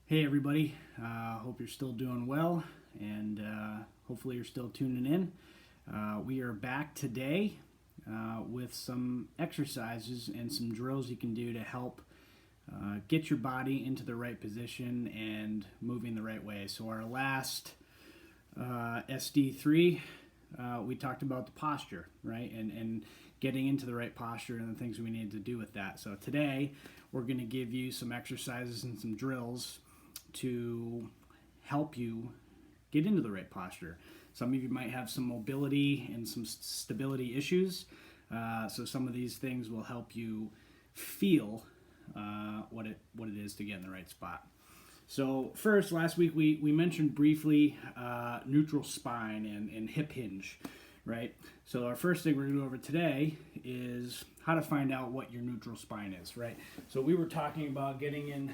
Hey everybody, hope you're still doing well, and hopefully you're still tuning in. We are back today with some exercises and some drills you can do to help get your body into the right position and moving the right way. So our last SD3, we talked about the posture, right, and getting into the right posture and the things we need to do with that. So today we're going to give you some exercises and some drills to help you get into the right posture. Some of you might have some mobility and some stability issues, so some of these things will help you feel what it is to get in the right spot. So first, last week we mentioned briefly neutral spine and hip hinge, right? So our first thing we're going to go over today is how to find out what your neutral spine is, right? So we were talking about getting in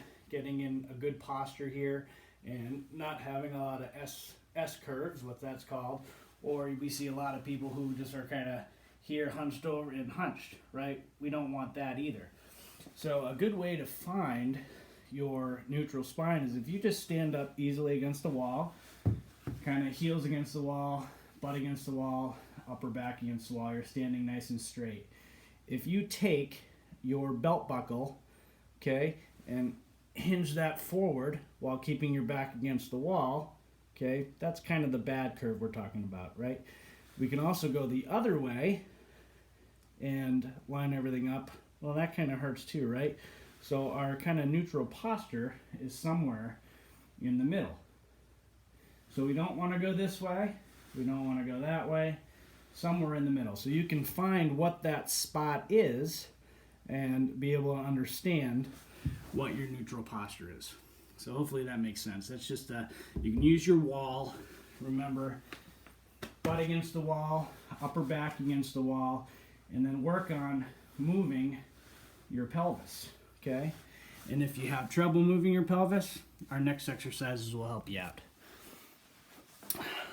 a good posture here and not having a lot of S curves, what that's called, or we see a lot of people who just are kind of here hunched over and hunched, right? We don't want that either. So a good way to find your neutral spine is if you just stand up easily against the wall, kind of heels against the wall, butt against the wall, upper back against the wall, you're standing nice and straight. If you take your belt buckle, okay, and hinge that forward while keeping your back against the wall, okay, that's kind of the bad curve we're talking about, right? We can also go the other way and line everything up. Well, that kind of hurts too, right? So our kind of neutral posture is somewhere in the middle. So we don't want to go this way, we don't want to go that way, somewhere in the middle. So you can find what that spot is and be able to understand what your neutral posture is. So hopefully that makes sense. That's just you can use your wall. Remember, butt against the wall, upper back against the wall, and then work on moving your pelvis, okay? And if you have trouble moving your pelvis, our next exercises will help you out.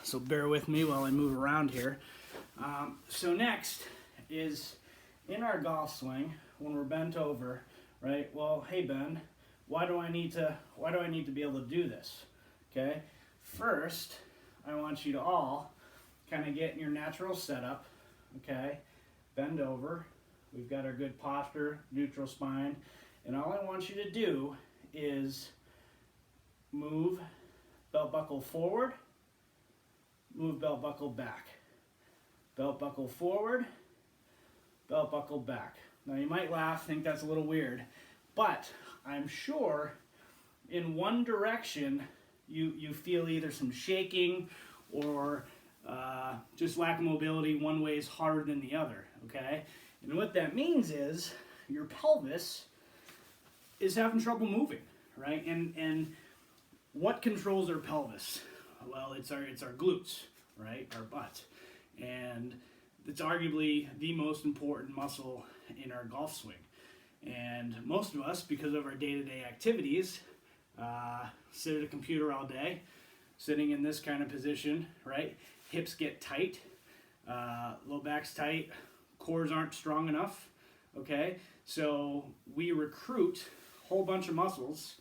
So bear with me while I move around here. So next is in our golf swing, when we're bent over, right? Well, hey Ben, why do I need to be able to do this? Okay? First, I want you to all kind of get in your natural setup, okay? Bend over. We've got our good posture, neutral spine, and all I want you to do is move belt buckle forward, move belt buckle back. Belt buckle forward, belt buckle back. Now you might laugh, think that's a little weird, but I'm sure in one direction you feel either some shaking or just lack of mobility. One way is harder than the other, okay? And what that means is your pelvis is having trouble moving, right? And what controls our pelvis? Well, it's our glutes, right? Our butt. And it's arguably the most important muscle in our golf swing. And most of us, because of our day-to-day activities, sit at a computer all day, sitting in this kind of position, right? Hips get tight, low back's tight, cores aren't strong enough, okay? So we recruit a whole bunch of muscles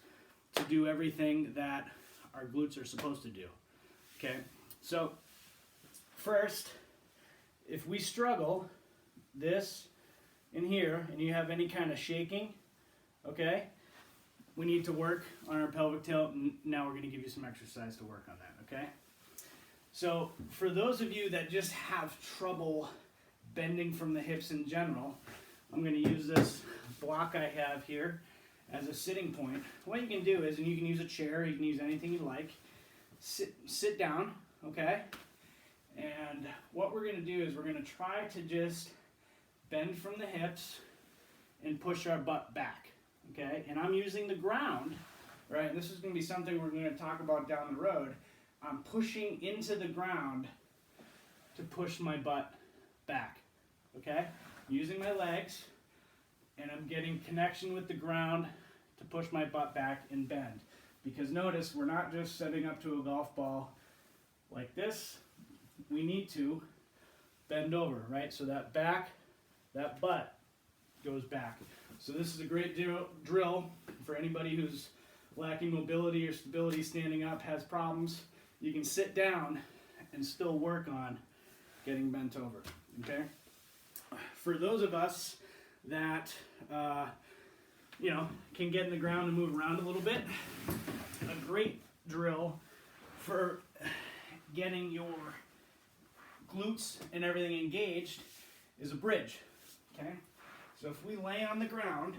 to do everything that our glutes are supposed to do, okay? So first, if we struggle this in here and you have any kind of shaking, okay, we need to work on our pelvic tilt, and now we're going to give you some exercise to work on that, okay? So for those of you that just have trouble bending from the hips in general, I'm going to use this block I have here as a sitting point. What you can do is, and you can use a chair, you can use anything you like, sit down, okay? And what we're going to do is we're going to try to just bend from the hips and push our butt back, okay? And I'm using the ground, right? And this is going to be something we're going to talk about down the road. I'm pushing into the ground to push my butt back, okay? Using my legs, and I'm getting connection with the ground to push my butt back and bend. Because notice, we're not just setting up to a golf ball like this. We need to bend over, right? So that butt goes back. So this is a great drill for anybody who's lacking mobility or stability standing up, has problems, you can sit down and still work on getting bent over, okay? For those of us that, you know, can get in the ground and move around a little bit, a great drill for getting your glutes and everything engaged is a bridge, okay? So if we lay on the ground,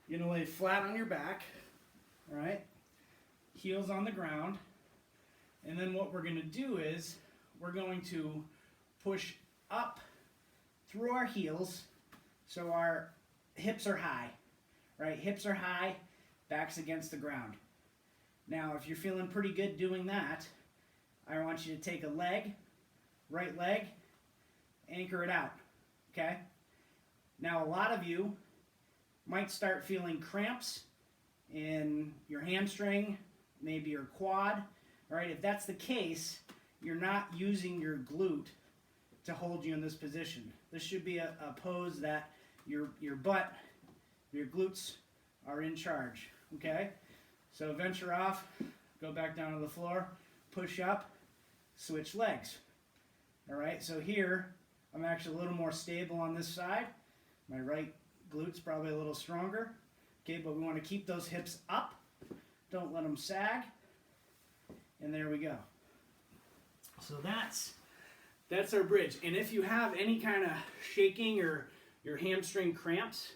you're gonna lay flat on your back, all right? Heels on the ground, and then what we're gonna do is we're going to push up through our heels so our hips are high, right? Hips are high, back's against the ground. Now, if you're feeling pretty good doing that, I want you to take a leg, right leg, anchor it out, okay? Now, a lot of you might start feeling cramps in your hamstring, maybe your quad, all right? If that's the case, you're not using your glute to hold you in this position. This should be a pose that your butt, your glutes are in charge, okay? So venture off, go back down to the floor, push up, switch legs. All right, so here, I'm actually a little more stable on this side. My right glute's probably a little stronger. Okay, but we want to keep those hips up. Don't let them sag. And there we go. So that's our bridge. And if you have any kind of shaking or your hamstring cramps,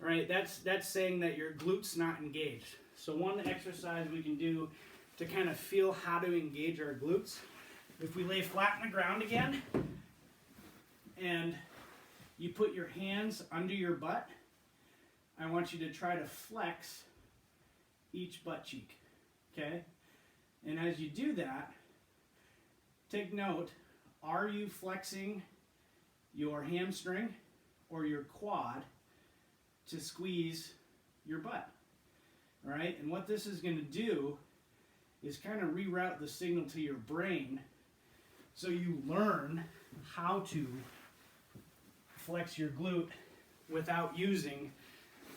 right, that's saying that your glute's not engaged. So one exercise we can do to kind of feel how to engage our glutes, if we lay flat on the ground again, and you put your hands under your butt, I want you to try to flex each butt cheek, okay? And as you do that, take note, are you flexing your hamstring or your quad to squeeze your butt, all right? And what this is gonna do is kind of reroute the signal to your brain so you learn how to flex your glute without using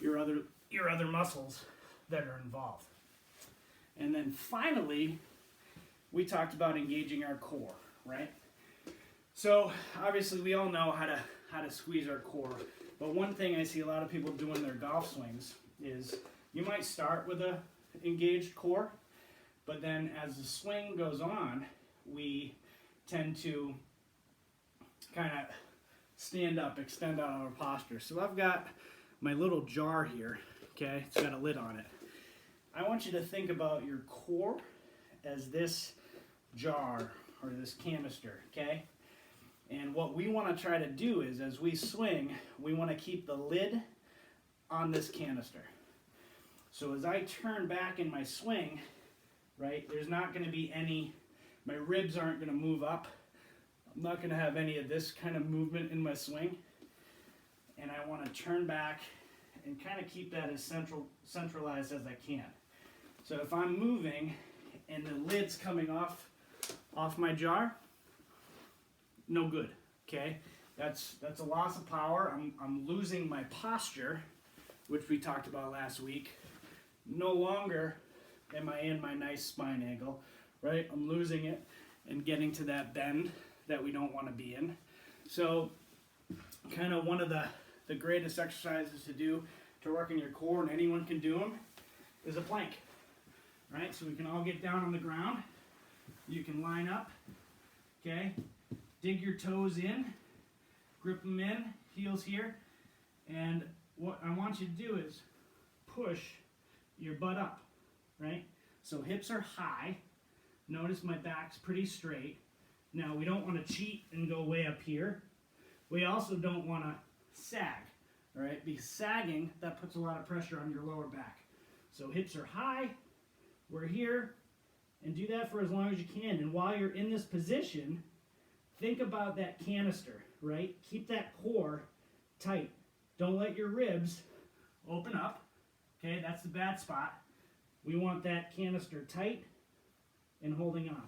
your other muscles that are involved. And then finally, we talked about engaging our core, right? So obviously we all know how to squeeze our core, but one thing I see a lot of people do in their golf swings is you might start with a engaged core, but then as the swing goes on, we tend to kind of stand up, extend out our posture. So I've got my little jar here, okay? It's got a lid on it. I want you to think about your core as this jar or this canister, okay? And what we want to try to do is as we swing, we want to keep the lid on this canister. So as I turn back in my swing, right, there's not going to be any, my ribs aren't going to move up. I'm not going to have any of this kind of movement in my swing. And I want to turn back and kind of keep that as centralized as I can. So if I'm moving and the lid's coming off my jar, no good, okay? That's a loss of power. I'm losing my posture, which we talked about last week. No longer am I in my nice spine angle, right? I'm losing it and getting to that bend that we don't want to be in. So kind of one of the greatest exercises to do to work in your core, and anyone can do them, is a plank, right? So we can all get down on the ground. You can line up, okay? Dig your toes in, grip them in, heels here, and what I want you to do is push your butt up, right? So hips are high. Notice my back's pretty straight. Now we don't want to cheat and go way up here. We also don't want to sag, all right? Because sagging, that puts a lot of pressure on your lower back. So hips are high, we're here, and do that for as long as you can. And while you're in this position, think about that canister, right? Keep that core tight. Don't let your ribs open up, okay? That's the bad spot. We want that canister tight and holding on.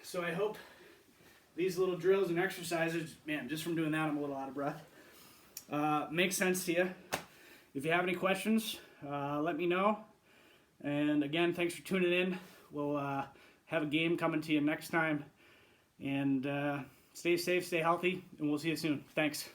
So I hope these little drills and exercises, man, just from doing that I'm a little out of breath, makes sense to you. If you have any questions, let me know. And again, thanks for tuning in. We'll have a game coming to you next time. And stay safe, stay healthy, and we'll see you soon. Thanks.